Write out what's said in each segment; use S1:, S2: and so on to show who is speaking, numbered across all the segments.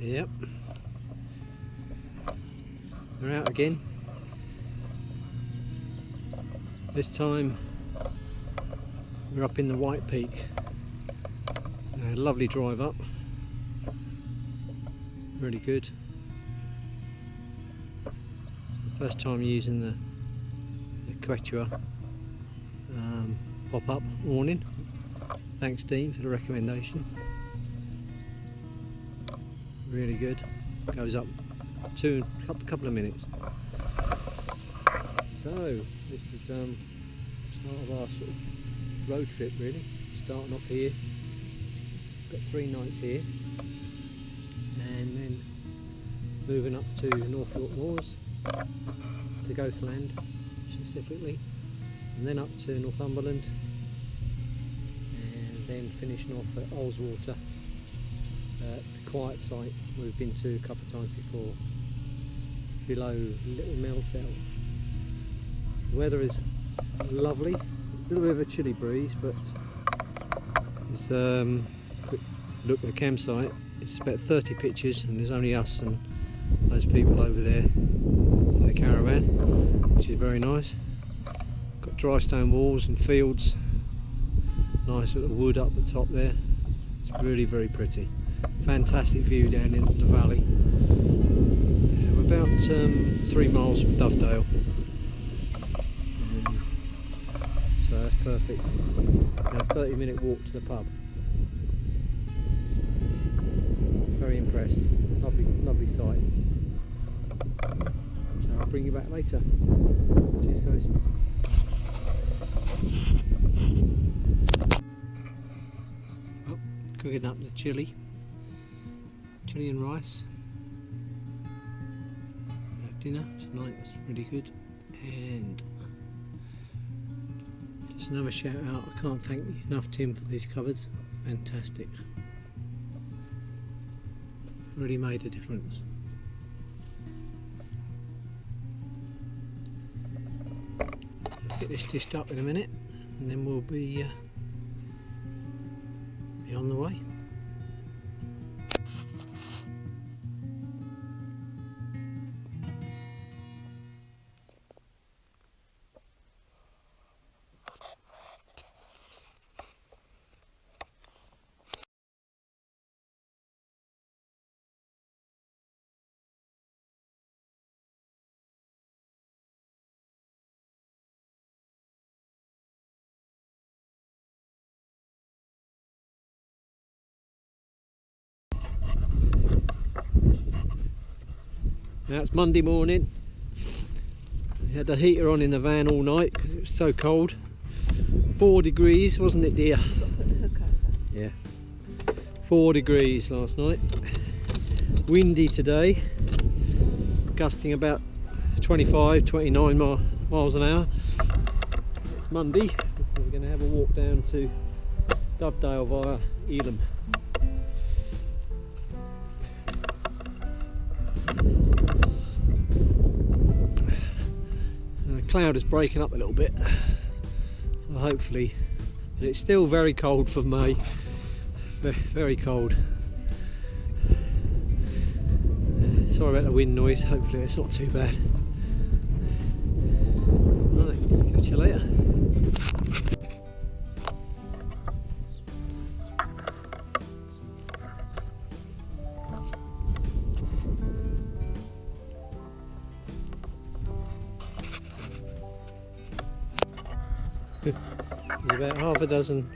S1: Yep. We're out again. This time we're up in the White Peak. A lovely drive up. Really good. First time using the Quechua pop-up warning. Thanks Dean for the recommendation. Really good. Goes up a couple of minutes. So this is start of our sort of road trip really. Starting off here. Got 3 nights here, and then moving up to North York Moors, to Northumberland specifically, and then up to Northumberland, and then finishing off at Ullswater, the quiet site we've been to a couple of times before, below Little Melfell. The weather is lovely, a little bit of a chilly breeze, but it's quick look at the campsite. It's about 30 pitches and there's only us and those people over there in the caravan, which is very nice. Got dry stone walls and fields, nice little wood up the top there. It's really very pretty. Fantastic view down into the valley. Yeah, we're about 3 miles from Dovedale, so that's perfect. Now a 30-minute walk to the pub. Very impressed. Lovely sight. So I'll bring you back later. Cheers guys. Well, cooking up the chilli and rice. Dinner tonight, that's really good. And just another shout out, I can't thank you enough Tim for these cupboards. Fantastic. Really made a difference. I'll get this dished up in a minute and then we'll be on the way. Now it's Monday morning. We had the heater on in the van all night because it was so cold. 4 degrees, wasn't it dear? Yeah. 4 degrees last night. Windy today. Gusting about 25, 29 miles an hour. It's Monday. We're going to have a walk down to Dovedale via Elam. Cloud is breaking up a little bit, so hopefully, and it's still very cold for May, very cold. Sorry about the wind noise, hopefully it's not too bad. Right, catch you later. There's about half a dozen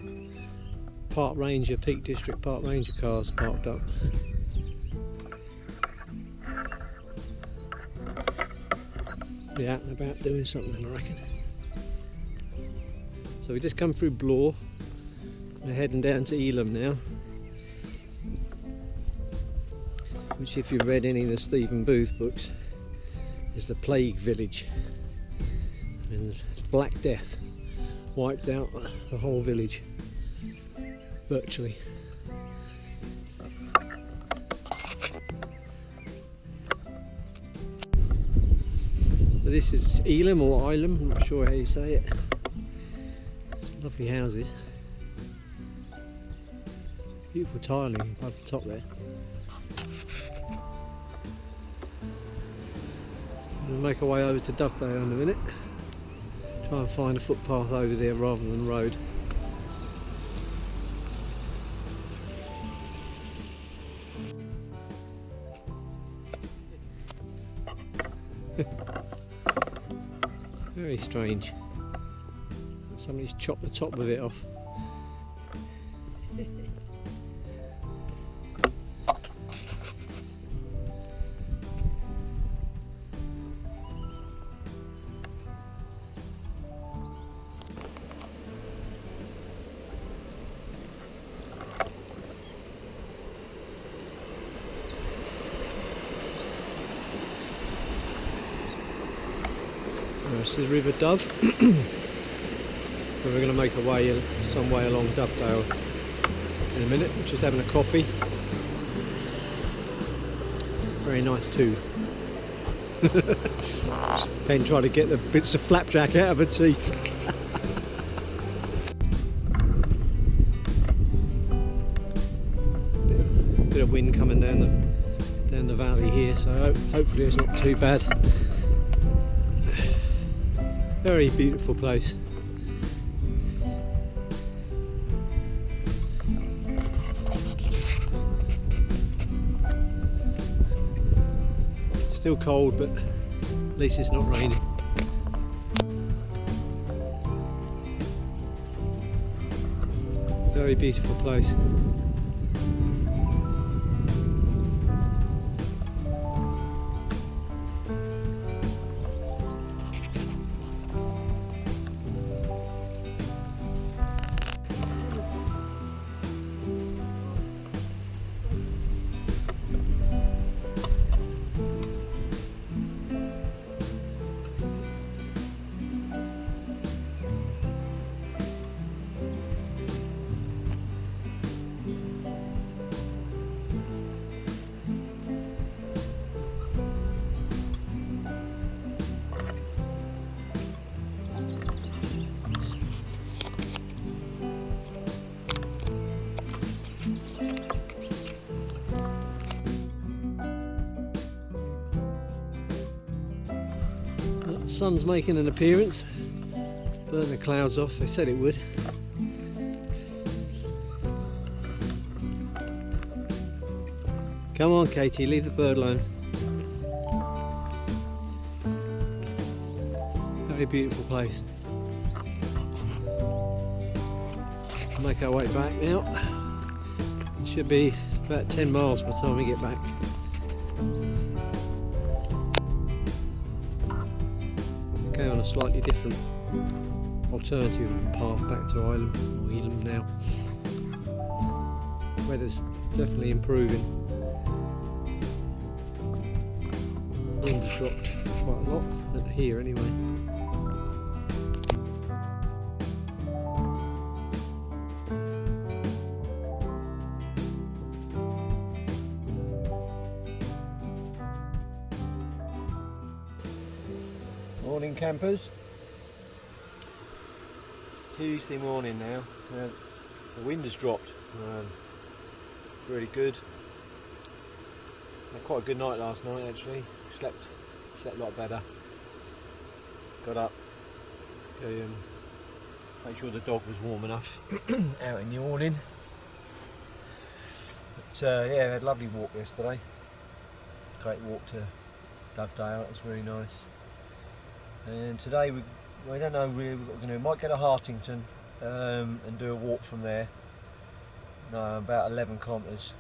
S1: Peak District Park Ranger cars parked up. Be out and about doing something, I reckon. So we just come through Blore. We're heading down to Elam now, which, if you've read any of the Stephen Booth books, is the plague village. And Black Death wiped out the whole village, virtually. So this is Elam or Elam, I'm not sure how you say it. Some lovely houses. Beautiful tiling above the top there. We'll make our way over to Dovedale in a minute. Try and find a footpath over there rather than the road. Very strange. Somebody's chopped the top of it off. This is River Dove. So we're going to make our way some way along Dovedale in a minute. We're just having a coffee. Very nice too. Ben trying to get the bits of flapjack out of her teeth. Bit of wind coming down the valley here, so hopefully it's not too bad. Very beautiful place. Still cold, but at least it's not raining. Very beautiful place. The sun's making an appearance. Burn the clouds off, they said it would. Come on Katie, leave the bird alone. Very beautiful place. Make our way back now. It should be about 10 miles by the time we get back. Okay, on a slightly different alternative path back to Elam now. Weather's definitely improving. Wind has dropped quite a lot here anyway. Morning campers. Tuesday morning now. The wind has dropped. Really good. Had quite a good night last night actually. Slept a lot better. Got up. Make sure the dog was warm enough out in the awning. But yeah, I had a lovely walk yesterday. Great walk to Dovedale. It was really nice. And today we don't know really what we're going to do. Might get to Hartington and do a walk from there. No, about 11 kilometres.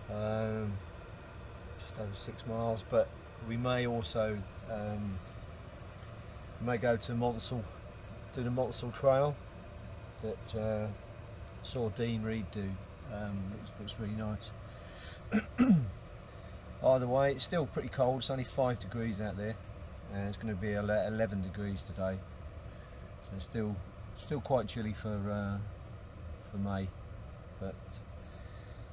S1: Just over 6 miles. But we may also go to Monsell, do the Monsell Trail that saw Dean Reed do. It's really nice. Either way, it's still pretty cold. It's only 5 degrees out there. And it's going to be 11 degrees today, so it's still quite chilly for May. But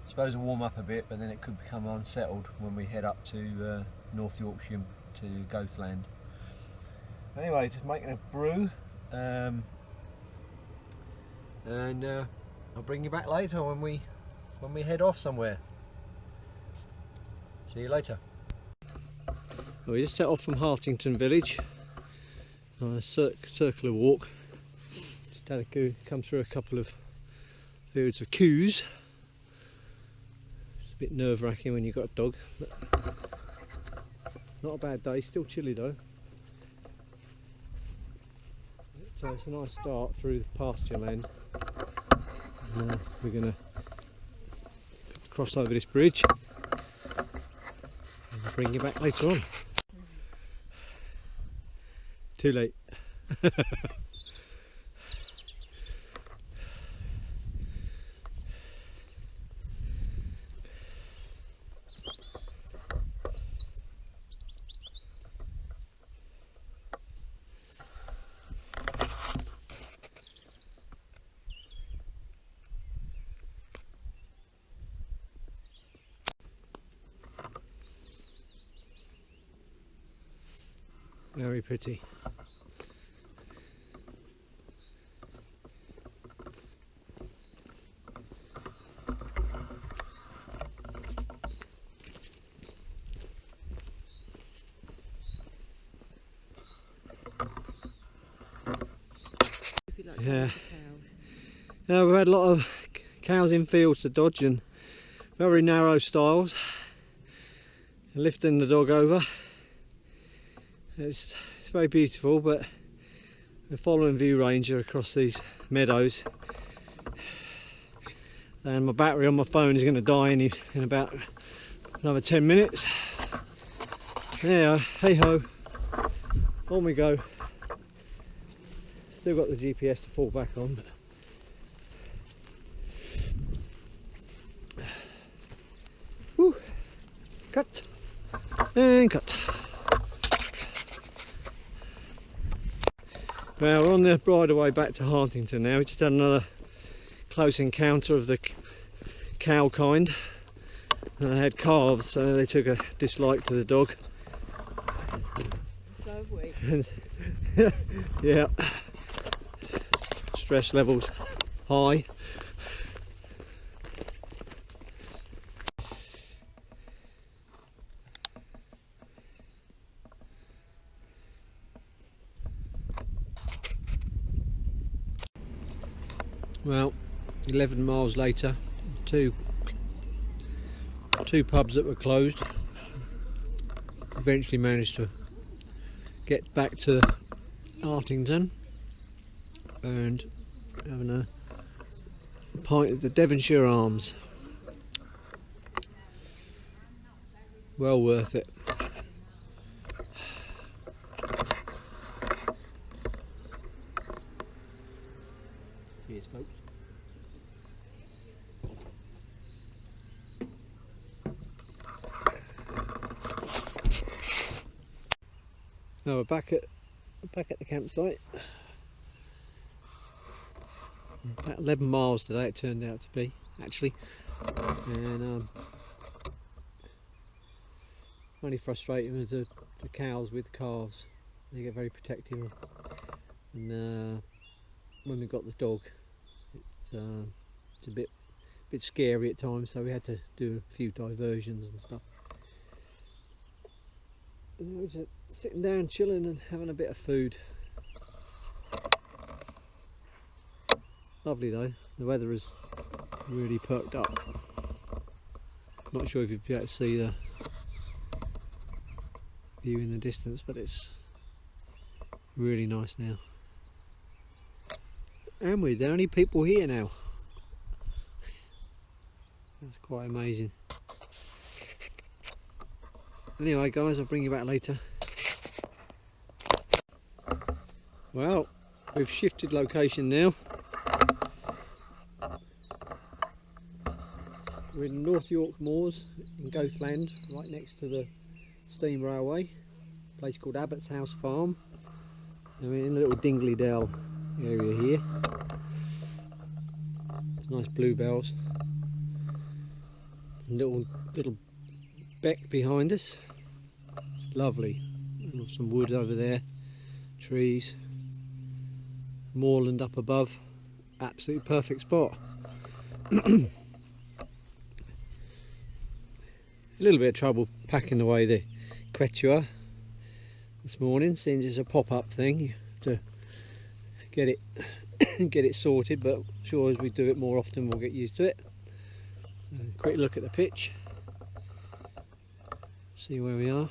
S1: I suppose it'll warm up a bit, but then it could become unsettled when we head up to North Yorkshire to Gothland. Anyway, just making a brew, and I'll bring you back later when we head off somewhere. See you later. Well, we just set off from Hartington village on a circular walk. Just had to come through a couple of fields of coos. It's a bit nerve-wracking when you've got a dog, but not a bad day. Still chilly though. So it's a nice start through the pasture land. And, we're going to cross over this bridge and bring you back later on. Too late. Very pretty. Yeah. We've had a lot of cows in fields to dodge and very narrow stiles. Lifting the dog over. It's very beautiful, but we're following view ranger across these meadows, and my battery on my phone is going to die in about another 10 minutes. Yeah, hey ho, on we go. Still got the GPS to fall back on, but whew. Cut and cut. Well, we're on the bridleway back to Hartington now. We just had another close encounter of the cow kind. And they had calves, so they took a dislike to the dog.
S2: So have we.
S1: Yeah. Stress levels high. Well, 11 miles later, two pubs that were closed. Eventually managed to get back to Hartington and having a pint of the Devonshire Arms. Well worth it. Cheers, folks. Now we're back at the campsite. About 11 miles today it turned out to be, actually, and only frustrating with the cows with calves. They get very protective, and when we got the dog, it's a bit scary at times, so we had to do a few diversions and stuff. And I was sitting down chilling and having a bit of food. Lovely though, the weather has really perked up. Not sure if you'll be able to see the view in the distance, but it's really nice now. And we're the only people here now. That's quite amazing. Anyway guys, I'll bring you back later. Well, we've shifted location now. We're in North York Moors in Goathland, right next to the steam railway. A place called Abbott's House Farm. And we're in a little Dingley Dell area here. Nice bluebells. Little beck behind us. Lovely. And some wood over there. Trees. Moorland up above. Absolutely perfect spot. A little bit of trouble packing away the Quechua. this morning, since it's a pop-up thing to get it get it sorted, but sure as we do it more often we'll get used to it. Quick look at the pitch, see where we are.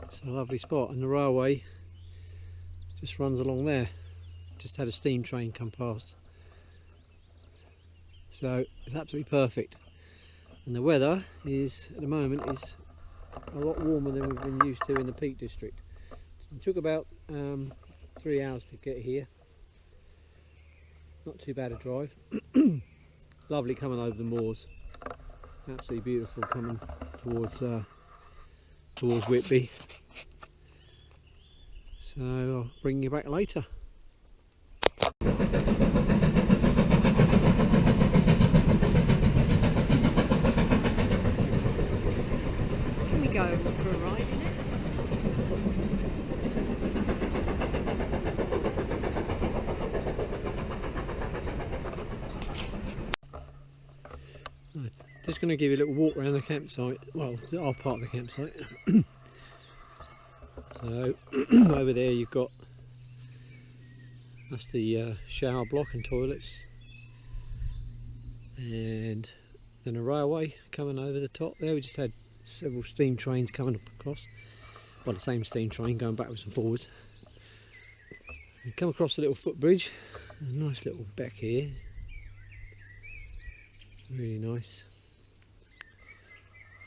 S1: It's a lovely spot, and the railway just runs along there. Just had a steam train come past, so it's absolutely perfect. And the weather is, at the moment, is a lot warmer than we've been used to in the Peak District. It took about 3 hours to get here. Not too bad a drive. Lovely coming over the moors. Absolutely beautiful coming towards Whitby. So I'll bring you back later.
S2: Can we go for a ride in it?
S1: Right, just going to give you a little walk around the campsite. Well, our part of the campsite. So over there you've got, that's the shower block and toilets, and then a railway coming over the top there. We just had several steam trains coming across, well, the same steam train going backwards and forwards. You come across a little footbridge, a nice little beck here, really nice.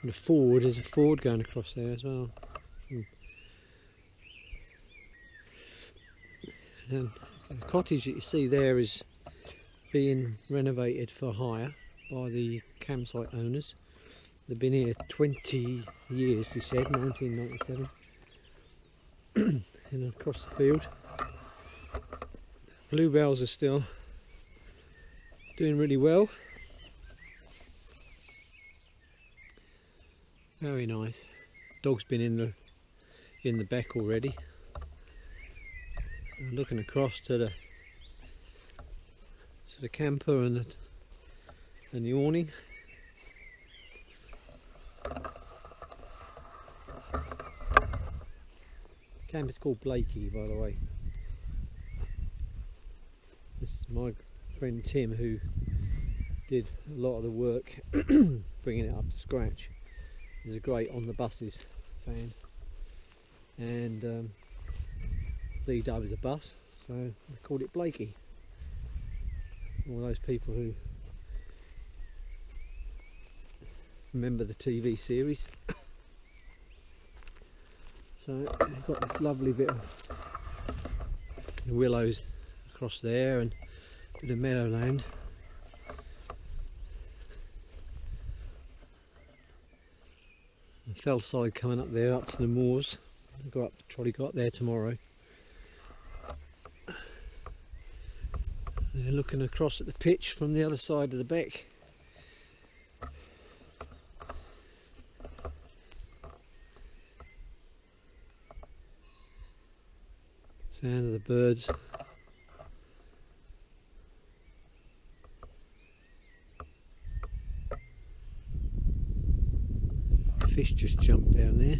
S1: And there's a ford going across there as well. And the cottage that you see there is being renovated for hire by the campsite owners. They've been here 20 years, he said, 1997. And across the field, bluebells are still doing really well. Very nice. Dog's been in the beck already. I'm looking across to the camper and the awning. Camp is called Blakey, by the way. This is my friend Tim, who did a lot of the work bringing it up to scratch. He's a great on the buses fan, and Lee Dove is a bus, so I called it Blakey. All those people who remember the TV series. So we've got this lovely bit of willows across there and a bit of meadowland. And Fellside coming up there up to the moors. I'll try to go up there tomorrow. They're looking across at the pitch from the other side of the beck. Sound of the birds. Fish just jumped down there.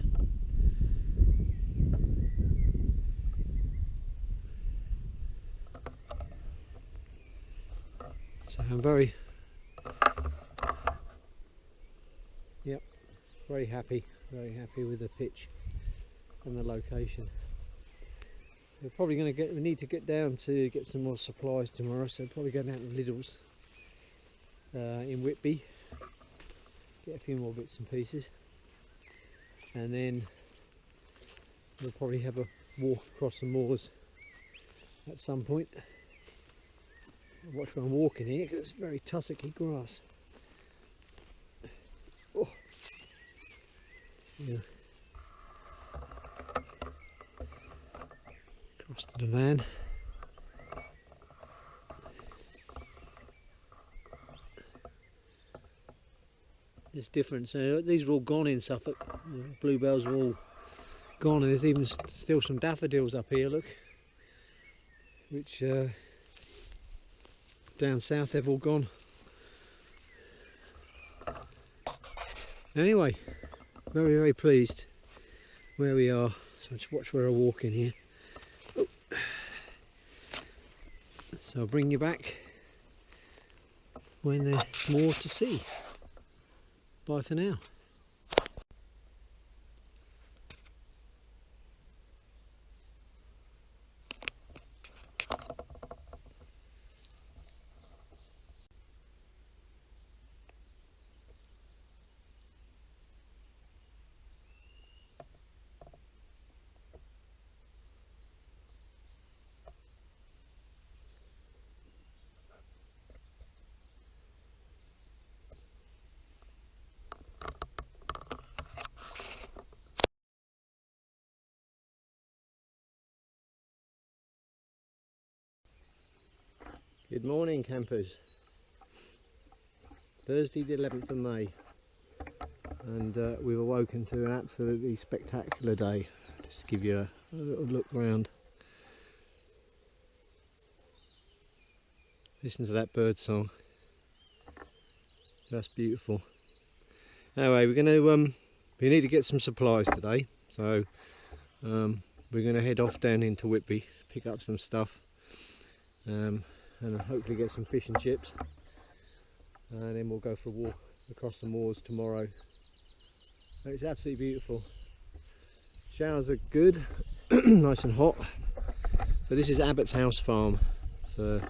S1: So I'm very happy with the pitch and the location. We're probably going to we need to get down to get some more supplies tomorrow, so probably go down to Lidl's in Whitby, get a few more bits and pieces, and then we'll probably have a walk across the moors at some point. Watch where I'm walking here because it's very tussocky grass. Oh. Yeah. Across to the van. There's different. These are all gone in Suffolk. The bluebells are all gone, and there's even still some daffodils up here. Look, which down south they've all gone. Anyway, very, very pleased where we are. So just watch where I walk in here. Oh. So I'll bring you back when there's more to see. Bye for now. Good morning, campers. Thursday the 11th of May, and we've awoken to an absolutely spectacular day. Just to give you a little look around. Listen to that bird song. Just beautiful. Anyway, we're going to we need to get some supplies today, so we're going to head off down into Whitby, pick up some stuff, and hopefully get some fish and chips, and then we'll go for a walk across the moors tomorrow. It's absolutely beautiful. Showers are good, nice and hot. So this is Abbott's House Farm, for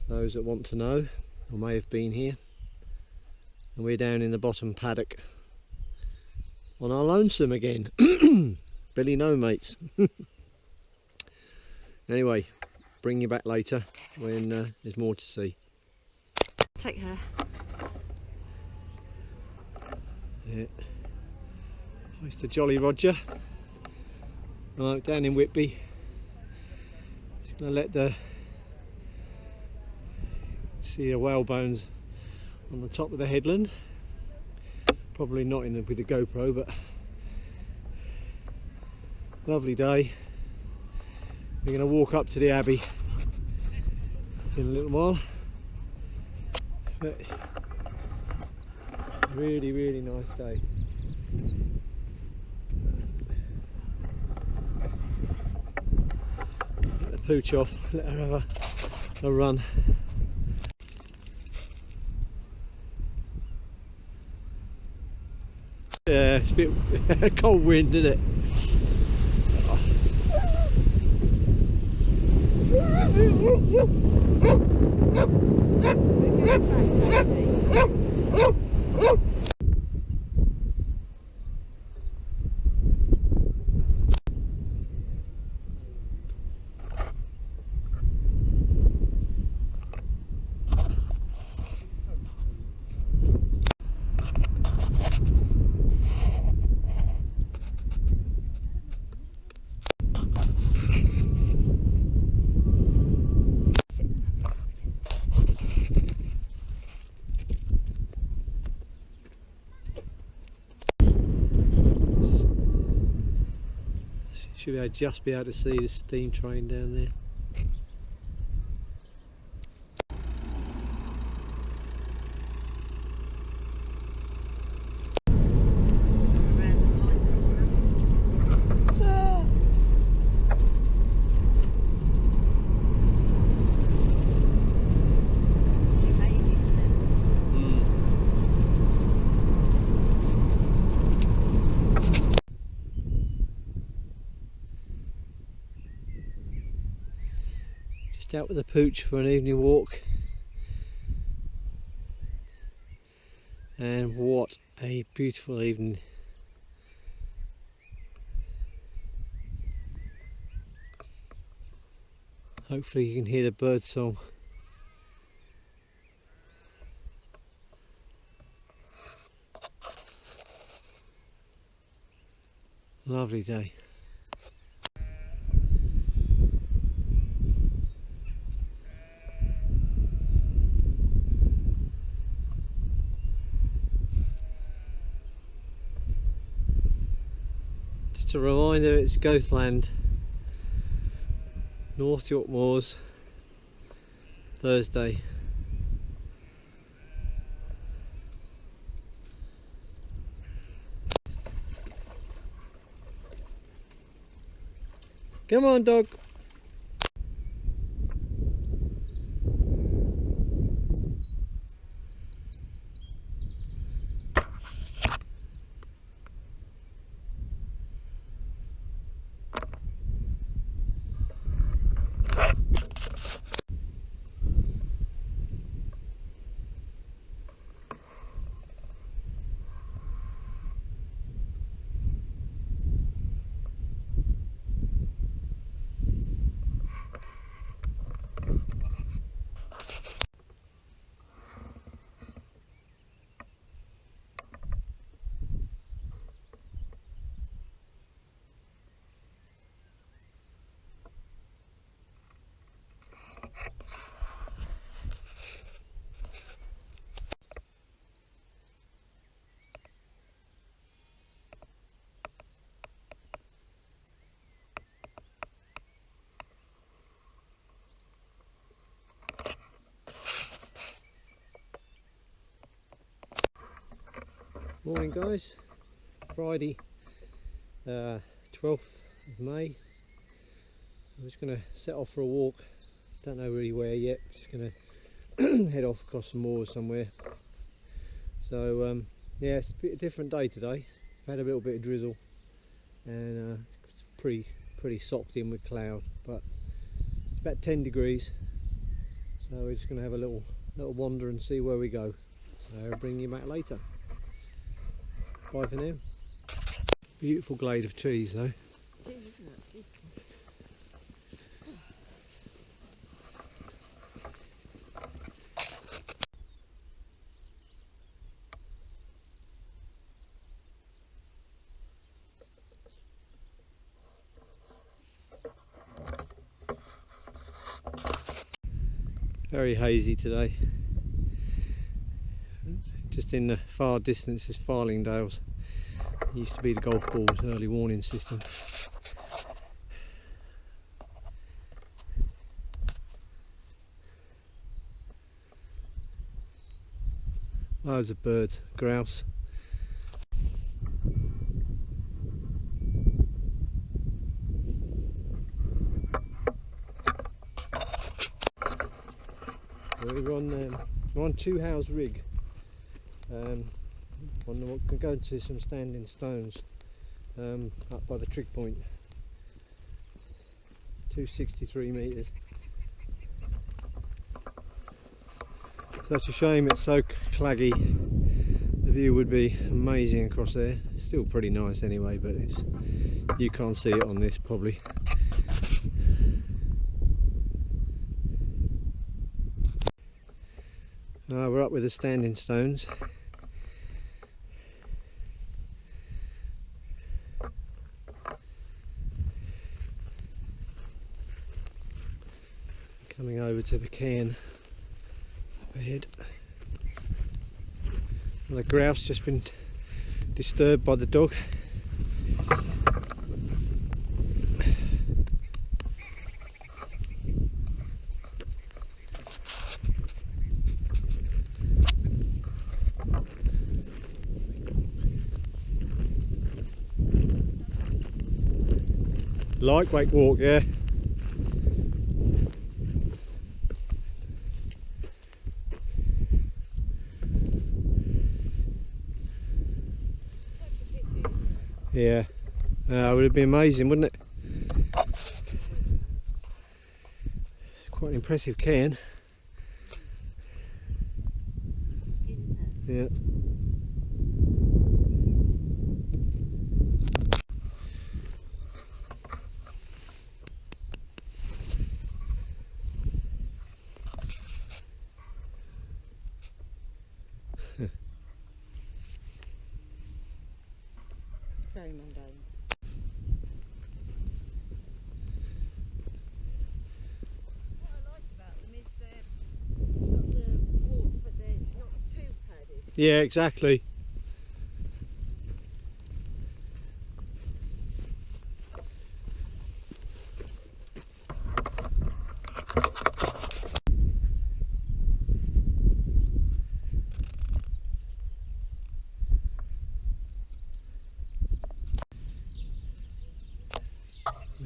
S1: those that want to know or may have been here. And we're down in the bottom paddock on our lonesome again. Billy no mates. Anyway, bring you back later when there's more to see.
S2: Take her.
S1: Yeah. Nice to Jolly Roger. Right, down in Whitby. Just gonna let the see the whale bones on the top of the headland. Probably not in with the GoPro, but lovely day. We're going to walk up to the Abbey in a little while. But really, really nice day. Let the pooch off, let her have a run. Yeah, it's a bit cold wind, isn't it? Should just be able to see the steam train down there. Out with the pooch for an evening walk, and what a beautiful evening. Hopefully you can hear the bird song. Lovely day. A reminder, it's Gothland, North York Moors, Thursday. Come on, dog. Morning guys, Friday 12th of May. I'm just going to set off for a walk, don't know really where yet, just going to head off across some moors somewhere. So yeah, it's a bit a different day today. I've had a little bit of drizzle and it's pretty socked in with cloud, but it's about 10 degrees, so we're just going to have a little wander and see where we go. So I'll bring you back later. Bye for now. Beautiful glade of trees though.
S2: It is, isn't it? Beautiful.
S1: Very hazy today. Just in the far distance is Farlingdales. It used to be the golf ball's early warning system. Loads of birds, grouse. We're on Two House Rig. We're going to some standing stones up by the trig point. 263 metres. Such a shame it's so claggy. The view would be amazing across there. It's still pretty nice anyway, but you can't see it on this probably. We're up with the standing stones. Coming over to the cairn up ahead. And the grouse just been disturbed by the dog. Lightweight walk, yeah. Yeah, it would have been amazing, wouldn't it? It's quite an impressive cairn. Yeah.
S2: Very mundane. What I like about them is they've got the walk, but they're not too padded.
S1: Yeah, exactly.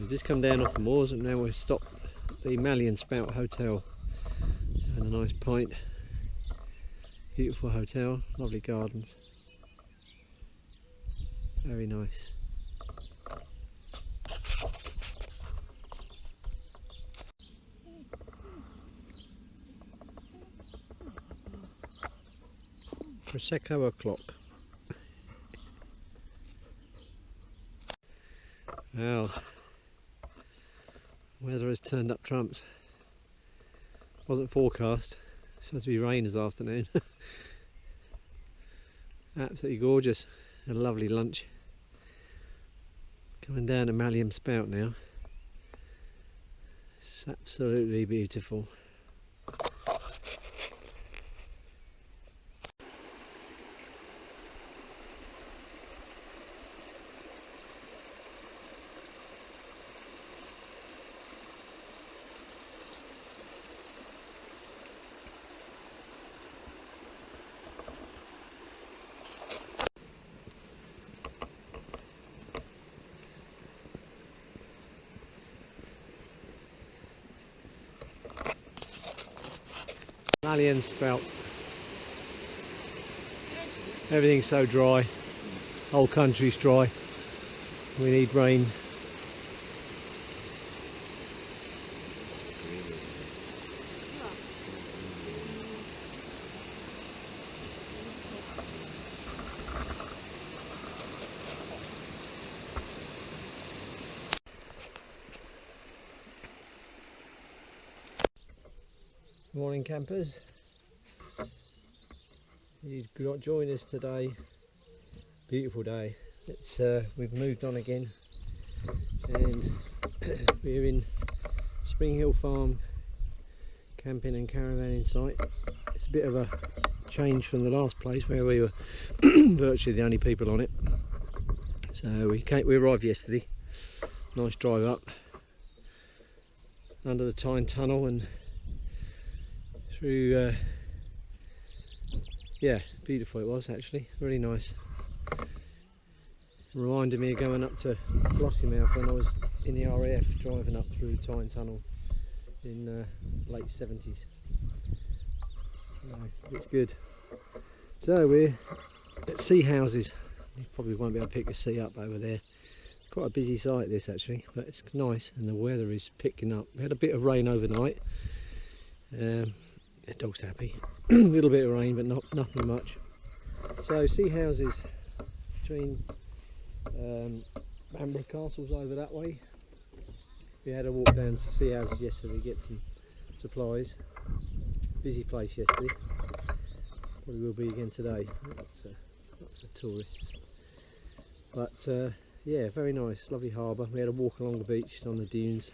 S1: We've just come down off the moors and now we've stopped at the Mallee and Spout Hotel. Having a nice pint. Beautiful hotel, lovely gardens. Very nice. Prosecco o'clock. Well, weather has turned up trumps. Wasn't forecast. It's supposed to be rain this afternoon. Absolutely gorgeous. A lovely lunch. Coming down to Mallee and Spout now. It's absolutely beautiful. Mallee and Spout. Everything's so dry. Whole country's dry. We need rain. Good morning, campers. You've got join us today. Beautiful day. It's we've moved on again, and we're in Spring Hill Farm camping and caravanning site. It's a bit of a change from the last place where we were virtually the only people on it. So we arrived yesterday. Nice drive up under the Tyne Tunnel and through, yeah, beautiful it was actually, really nice. Reminded me of going up to Lossiemouth when I was in the RAF driving up through Tyne Tunnel in late 70s. It's good. So we're at Sea Houses. You probably won't be able to pick a sea up over there. It's quite a busy site this actually, but it's nice and the weather is picking up. We had a bit of rain overnight. The dog's happy. A little bit of rain, but nothing much. So Sea Houses between Bamborough Castle's over that way. We had a walk down to Sea Houses yesterday to get some supplies. Busy place yesterday. Probably will be again today. Lots of tourists. But yeah, very nice, lovely harbour. We had a walk along the beach on the dunes.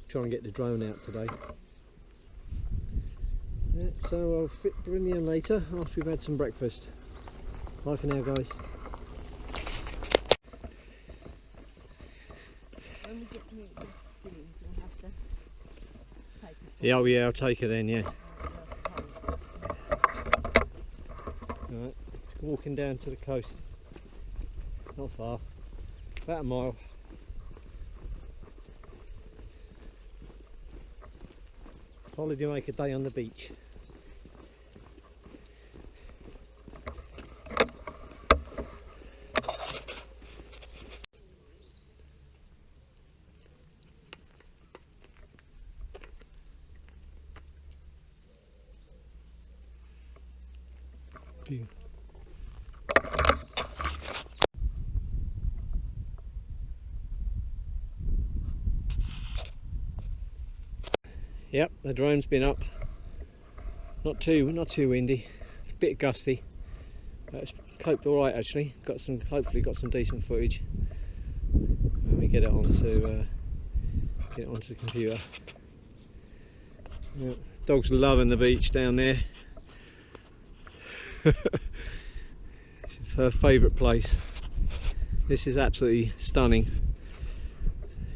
S1: Try and get the drone out today. Yeah, so I'll bring you in later after we've had some breakfast. Bye for now, guys.
S2: When we get to meet the dunes, we'll have to take us.
S1: Yeah, oh yeah, I'll take her then, yeah. Alright, walking down to the coast. Not far, about a mile. Holiday make a day on the beach. Beautiful. Yep, the drone's been up. Not too windy. A bit gusty. But it's coped all right actually. Hopefully got some decent footage when we get it onto the computer. Yep. Dog's loving the beach down there. It's her favourite place. This is absolutely stunning.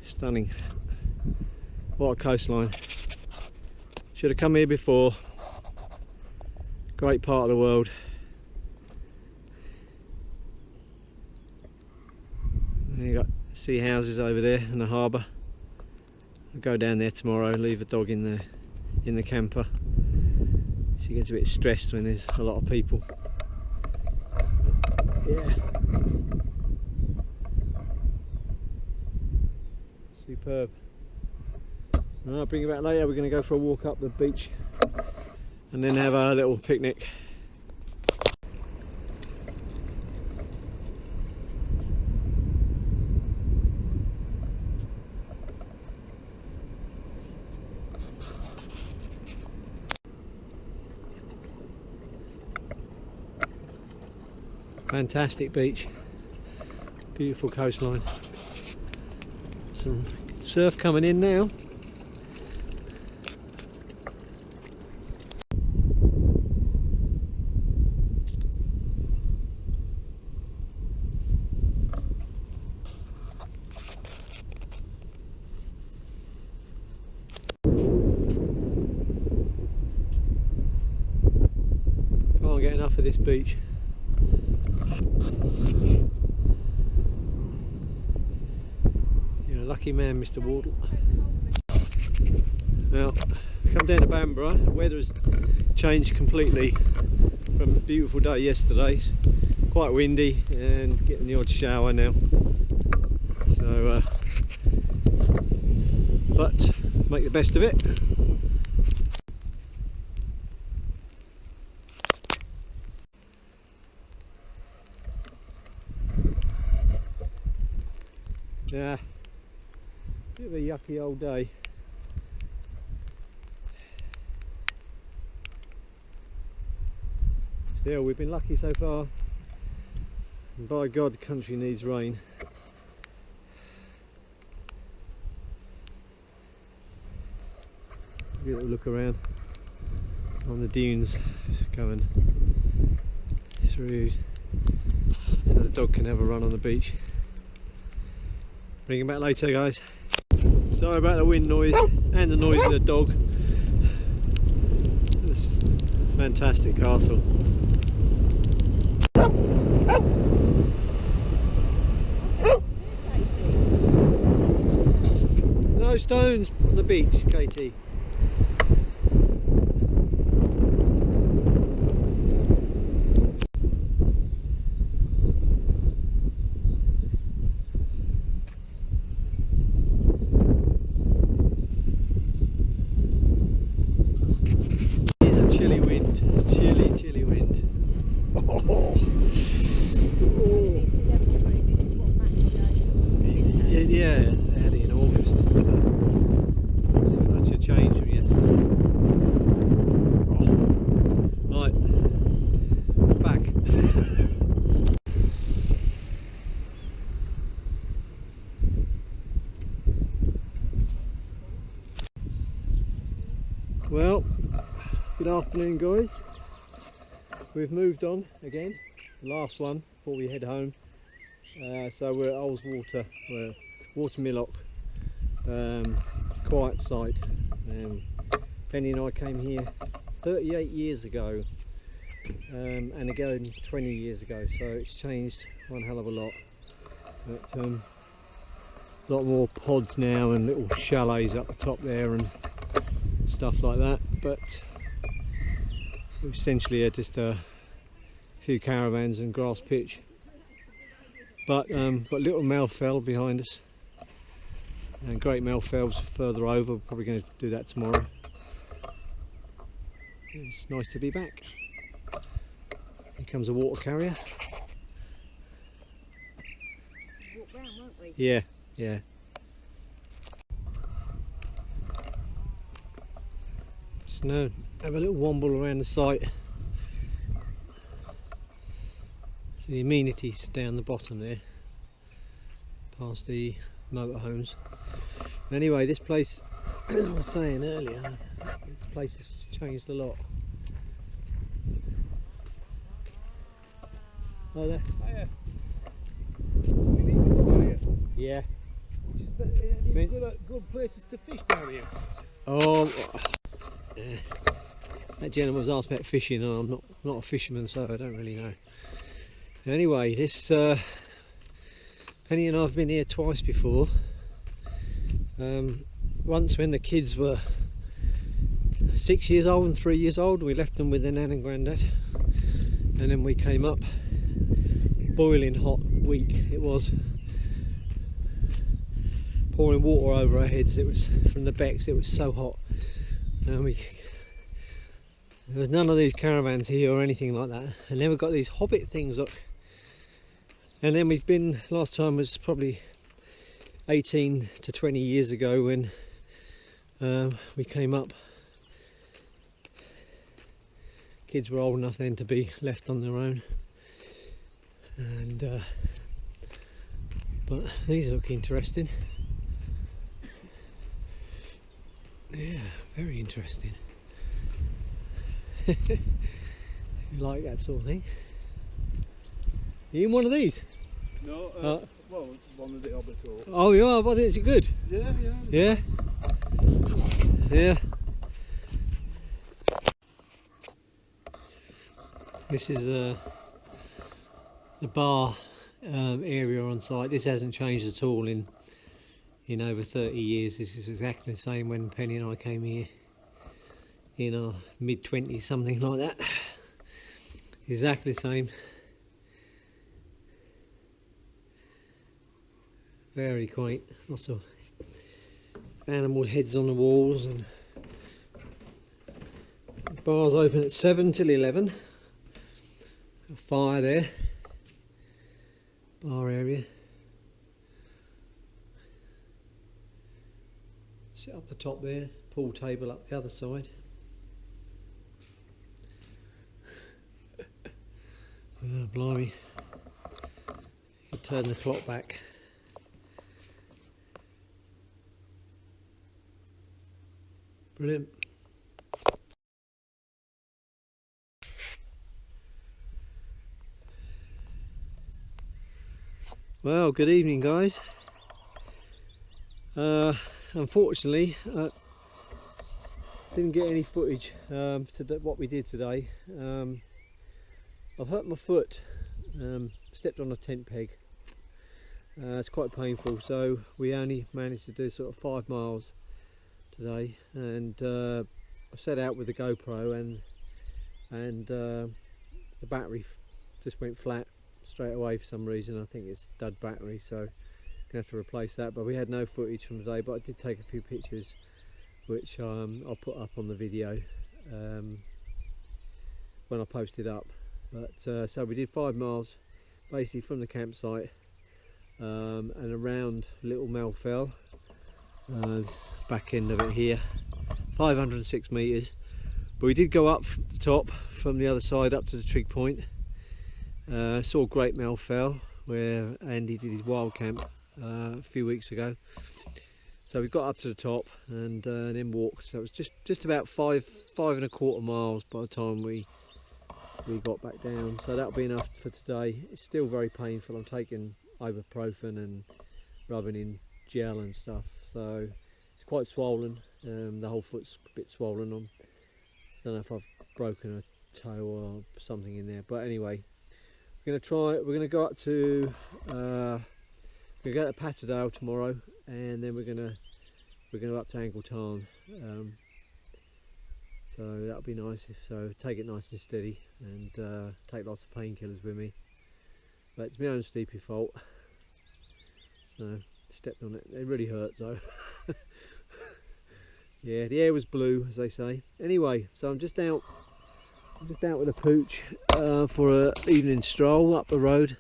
S1: Stunning. What a coastline. Should have come here before. Great part of the world. See houses over there in the harbour. I'll go down there tomorrow, leave the dog in the camper. She gets a bit stressed when there's a lot of people. Yeah. Superb. I'll bring you back later. We're going to go for a walk up the beach and then have a little picnic. Fantastic beach, beautiful coastline. Some surf coming in now. Can't get enough of this beach. You're a lucky man, Mr. Wardle. Now, come down to Bamborough, the weather has changed completely from a beautiful day yesterday. It's quite windy and getting the odd shower now. So, but make the best of it. Yeah, bit of a yucky old day. Still, we've been lucky so far, and by God, the country needs rain. Give you a little look around on the dunes, just going through so the dog can have a run on the beach. Bring him back later, guys. Sorry about the wind noise and the noise of the dog. This fantastic castle. No stones on the beach, Katie. Chilly wind, chilly wind. Oh. Yeah, they had it in August. Such a change from yesterday. Oh. Right, back. Well, good afternoon, guys. We've moved on again, last one before we head home. So we're at Ullswater, we're Watermillock, quiet site. Penny and I came here 38 years ago, and again 20 years ago, so it's changed one hell of a lot. But, a lot more pods now and little chalets up the top there and stuff like that, but essentially are just a few caravans and grass pitch. But got little Melfell behind us and Great Melfell's further over. We're probably going to do that tomorrow. It's nice to be back. Here comes a water carrier.
S2: Walk round, won't we?
S1: Yeah, yeah. So now have a little womble around the site. So the amenities down the bottom there, past the motorhomes. Anyway, this place, as I was saying earlier, this place has changed a lot. Oh, there.
S3: Hiya. We need to follow you.
S1: Yeah.
S3: Any good places to fish down here?
S1: Oh, that gentleman was asked about fishing, and I'm not a fisherman, so I don't really know. Anyway, this Penny and I have been here twice before. Once when the kids were 6 years old and 3 years old, we left them with their nan and granddad, and then we came up. Boiling hot week it was, pouring water over our heads. It was from the becks, it was so hot, and there was none of these caravans here or anything like that, and then we've got these hobbit things, look. And then we've been, last time was probably 18 to 20 years ago when we came up. Kids were old enough then to be left on their own, and but these look interesting. Yeah, very interesting. You like that sort of thing? You in one of these?
S3: No, well, it's one of the Hobbit tour.
S1: Oh, you are? Is it good?
S3: Yeah, yeah.
S1: Yeah? Yeah. This is the bar area on site. This hasn't changed at all in over 30 years. This is exactly the same when Penny and I came here in our mid-20s, something like that. Exactly the same. Very quaint. Lots of animal heads on the walls, and bar's open at 7 till 11. A fire there. Bar area. Sit up the top there, pool table up the other side. Oh, blimey. You can turn the clock back. Brilliant. Well, good evening, guys. Unfortunately, didn't get any footage to what we did today. I've hurt my foot, stepped on a tent peg. It's quite painful, so we only managed to do sort of 5 miles today, and I set out with the GoPro, and the battery just went flat straight away for some reason. I think it's dud battery, so gonna have to replace that. But we had no footage from today, but I did take a few pictures which I'll put up on the video when I post it up. But so we did 5 miles basically from the campsite and around Little Malfell, back end of it here, 506 metres. But we did go up the top from the other side up to the trig point. Saw Great Malfell where Andy did his wild camp a few weeks ago. So we got up to the top and then walked. So it was just about five and a quarter miles by the time we got back down. So that'll be enough for today. It's still very painful. I'm taking ibuprofen and rubbing in gel and stuff. So it's quite swollen. The whole foot's a bit swollen. I don't know if I've broken a toe or something in there. But anyway, we're going to go up to we're going to go to Patterdale tomorrow, and then we're going to go up to Angleton. So that'll be nice. So take it nice and steady, and take lots of painkillers with me. But it's my own stupid fault. So stepped on it. It really hurt though. Yeah, the air was blue, as they say. Anyway, so I'm just out with a pooch for an evening stroll up the road.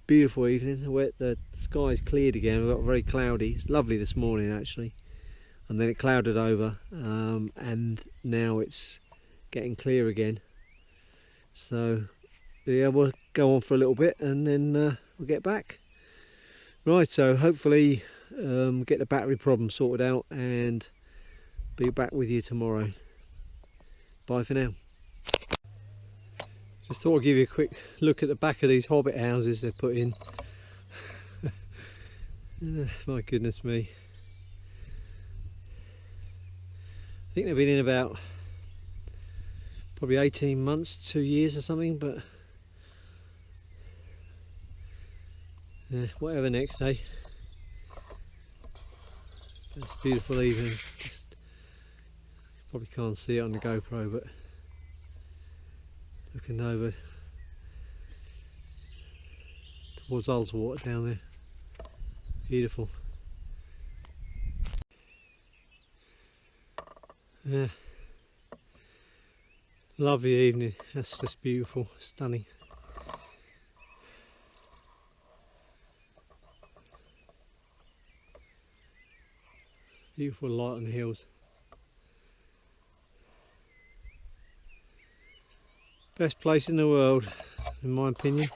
S1: Beautiful evening. The sky's cleared again. We've got very cloudy. It's lovely this morning actually, and then it clouded over, and now it's getting clear again. So yeah, we'll go on for a little bit and then we'll get back. Right, so hopefully get the battery problem sorted out and be back with you tomorrow. Bye for now. Just thought I'd give you a quick look at the back of these hobbit houses they've put in. My goodness me. I think they've been in about probably 18 months, 2 years or something, but whatever next day. It's a beautiful evening. Probably can't see it on the GoPro, but looking over towards Ullswater down there. Beautiful. Yeah. Lovely evening. That's just beautiful, stunning. Beautiful light on the hills. Best place in the world, in my opinion.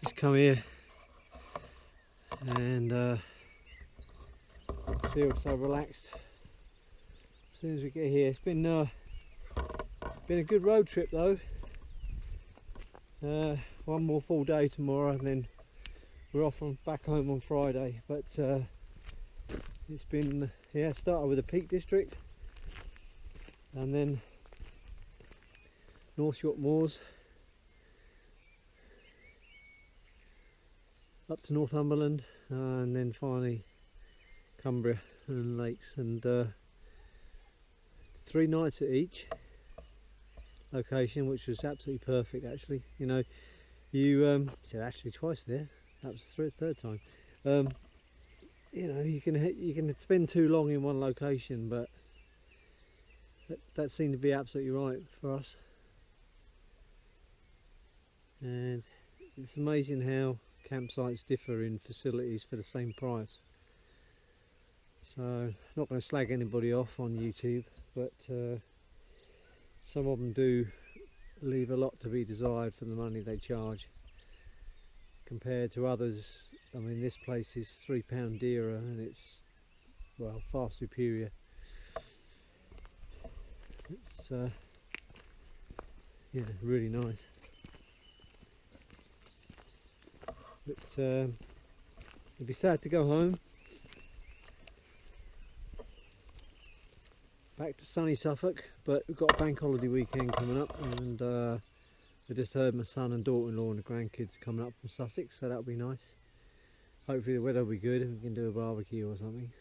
S1: Just come here and feel so relaxed as soon as we get here. It's been a good road trip though. One more full day tomorrow, and then we're off back home on Friday. But it's been, yeah, started with the Peak District and then North York Moors up to Northumberland, and then finally Cumbria and Lakes, and 3 nights at each location, which was absolutely perfect. Actually, you know, you said actually twice there. That was the third time. You know, you can spend too long in one location, but that seemed to be absolutely right for us. And it's amazing how campsites differ in facilities for the same price. So, not going to slag anybody off on YouTube, but some of them do leave a lot to be desired for the money they charge compared to others. I mean, this place is £3 dearer, and it's, well, far superior. It's yeah, really nice. But it'd be sad to go home, back to sunny Suffolk, but we've got a bank holiday weekend coming up, and I just heard my son and daughter-in-law and the grandkids are coming up from Sussex, so that'll be nice. Hopefully the weather will be good and we can do a barbecue or something.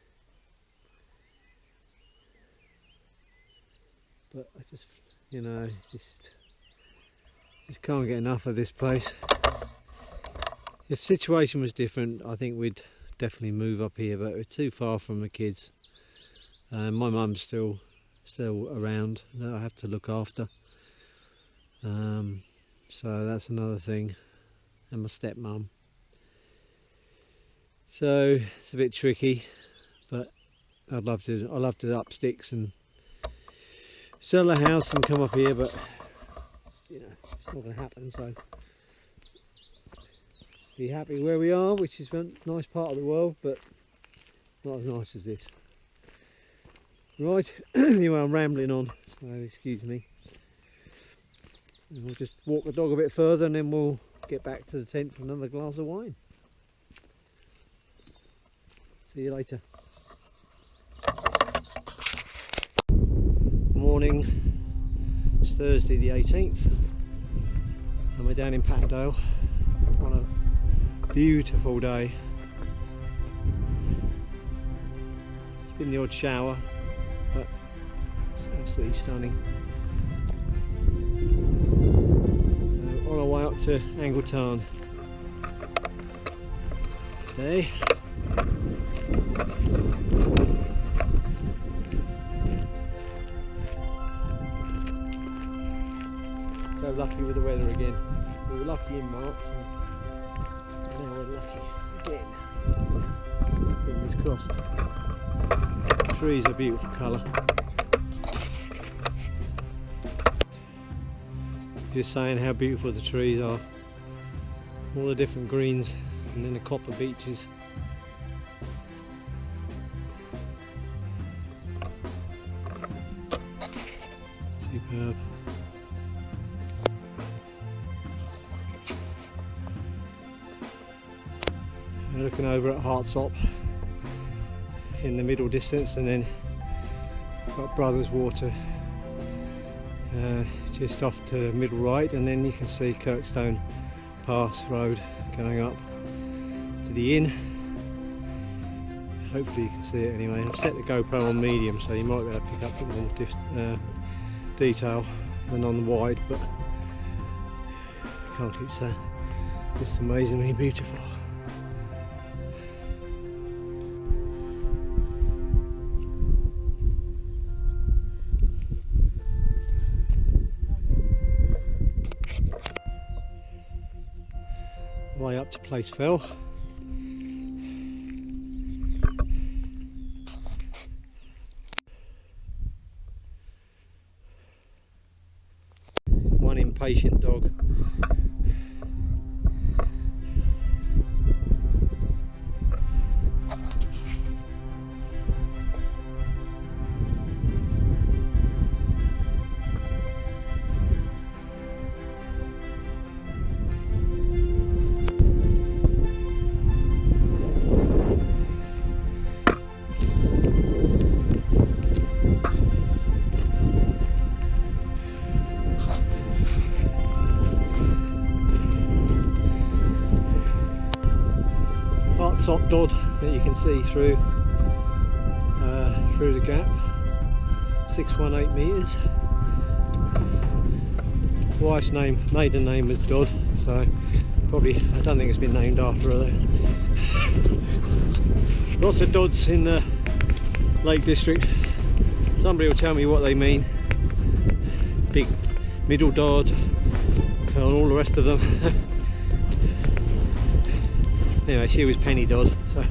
S1: But I just, you know, just can't get enough of this place. If the situation was different, I think we'd definitely move up here, but we're too far from the kids. My mum's still around that I have to look after. So that's another thing, and my stepmum. So it's a bit tricky, but I'd love to up sticks and sell the house and come up here, but you know, it's not going to happen. So be happy where we are, which is a nice part of the world, but not as nice as this. Right, anyway, I'm rambling on, so excuse me. And we'll just walk the dog a bit further and then we'll get back to the tent for another glass of wine. See you later. Morning, it's Thursday the 18th and we're down in Patterdale on a beautiful day. It's been the odd shower, but it's absolutely stunning. So on our way up to Angleton today. So lucky with the weather again. We were lucky in March, and now we're lucky again. Fingers crossed. The trees are a beautiful colour. Just saying how beautiful the trees are. All the different greens, and then the copper beaches. Superb. We're looking over at Hartsop in the middle distance, and then got Brothers Water just off to the middle right, and then you can see Kirkstone footpath road going up to the inn. Hopefully you can see it anyway. I've set the GoPro on medium, so you might be able to pick up a bit more detail than on the wide, but you can't keep saying it's amazingly beautiful. Way up to Place Fell. One impatient dog. Sock dod that you can see through the gap, 618 metres. Wife's maiden name was Dodd, so probably I don't think it's been named after her though. Lots of Dodds in the Lake District. Somebody will tell me what they mean. Big middle Dodd and all the rest of them. Anyway, she was Penny Dodd, so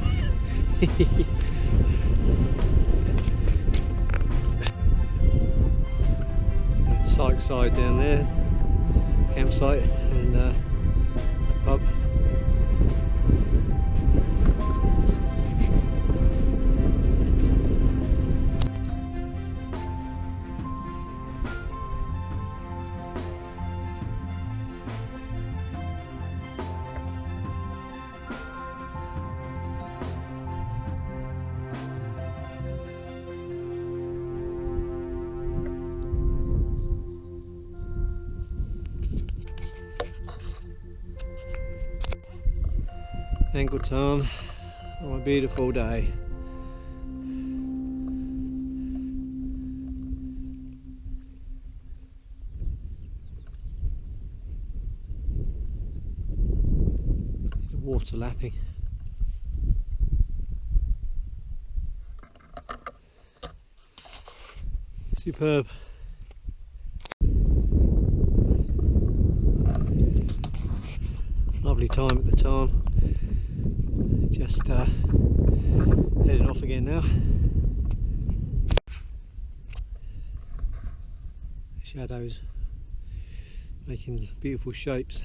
S1: Sykes side down there, campsite and a pub. Ankle Tarn on a beautiful day. The water lapping. Superb. Lovely time at the Tarn. Just heading off again now. Shadows making beautiful shapes.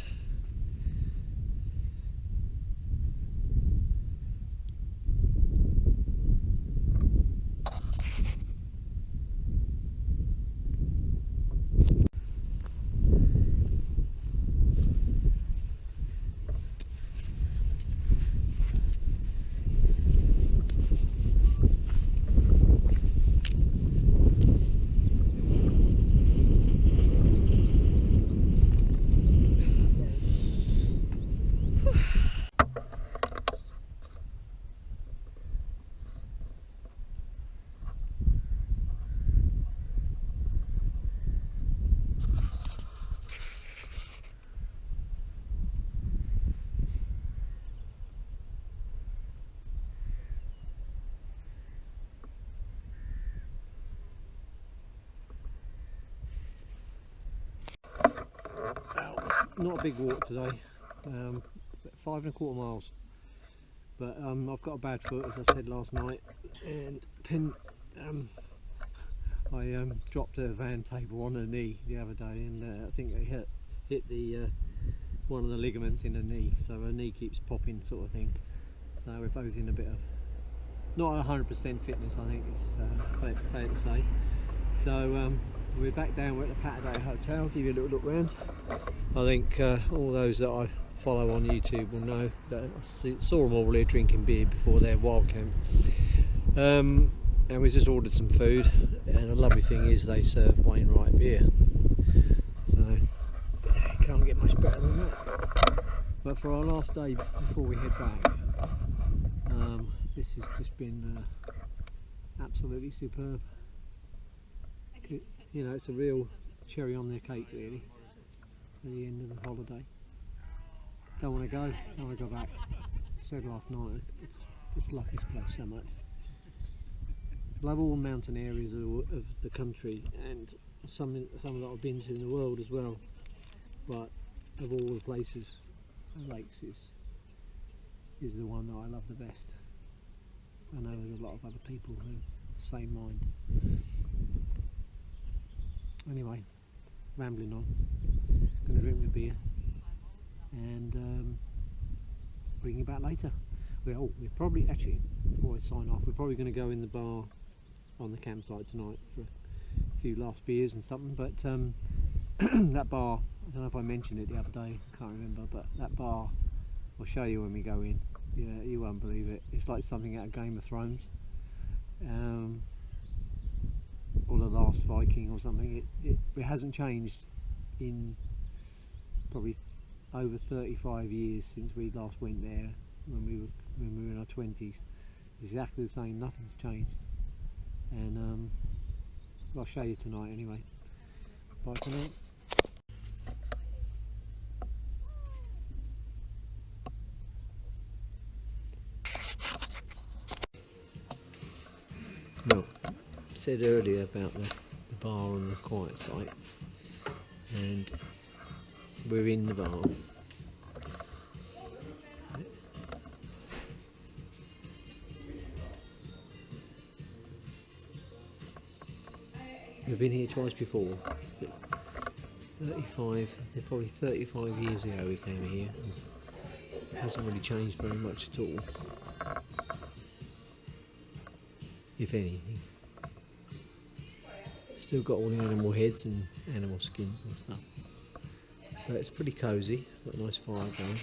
S1: Not a big walk today, 5¼ miles, but I've got a bad foot, as I said last night, and I dropped a van table on her knee the other day, and I think it hit the one of the ligaments in her knee, so her knee keeps popping, sort of thing. So we're both in a bit of not 100% fitness, I think it's fair to say. So we're back down, we're at the Patterdale Hotel. Give you a little look round. I think all those that I follow on YouTube will know that I saw them all here drinking beer before their wild camp. And we just ordered some food, and the lovely thing is they serve Wainwright beer, so yeah, can't get much better than that. But for our last day before we head back, this has just been absolutely superb. You know, it's a real cherry on the cake really at the end of the holiday. Don't want to go, don't want to go back. I said last night, it's just love this place so much. I love all mountain areas of the country, and some that I've been to in the world as well, but of all the places, the lakes is the one that I love the best. I know there's a lot of other people who have the same mind. Anyway, rambling on, going to drink my beer and bring you back later. We're probably, actually, before I sign off, we're probably going to go in the bar on the campsite tonight for a few last beers and something, but that bar, I don't know if I mentioned it the other day, I can't remember, but that bar, I'll show you when we go in. Yeah, you won't believe it. It's like something out of Game of Thrones, or The Last Viking or something. It hasn't changed in probably over 35 years since we last went there when we were in our 20s. It's exactly the same, nothing's changed. And I'll show you tonight anyway. Bye for now. Well, I said earlier about the bar on the quiet site, and we're in the bar. We've been here twice before. 35, probably 35 years ago we came here. It hasn't really changed very much at all, if anything. Still got all the animal heads and animal skins and stuff. But it's pretty cosy, got a nice fire going.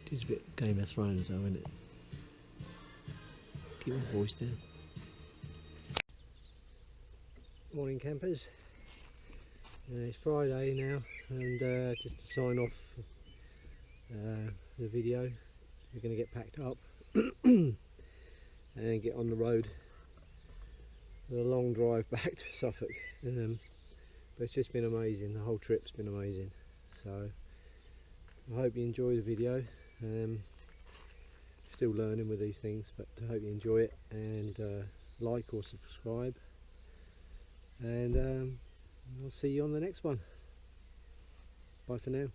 S1: It is a bit Game of Thrones though, isn't it? Keep my voice down. Morning campers. It's Friday now, and just to sign off the video, we're going to get packed up and get on the road for a long drive back to Suffolk. But it's just been amazing, the whole trip's been amazing. So I hope you enjoy the video. Still learning with these things, but I hope you enjoy it, and like or subscribe, and I'll see you on the next one. Bye for now.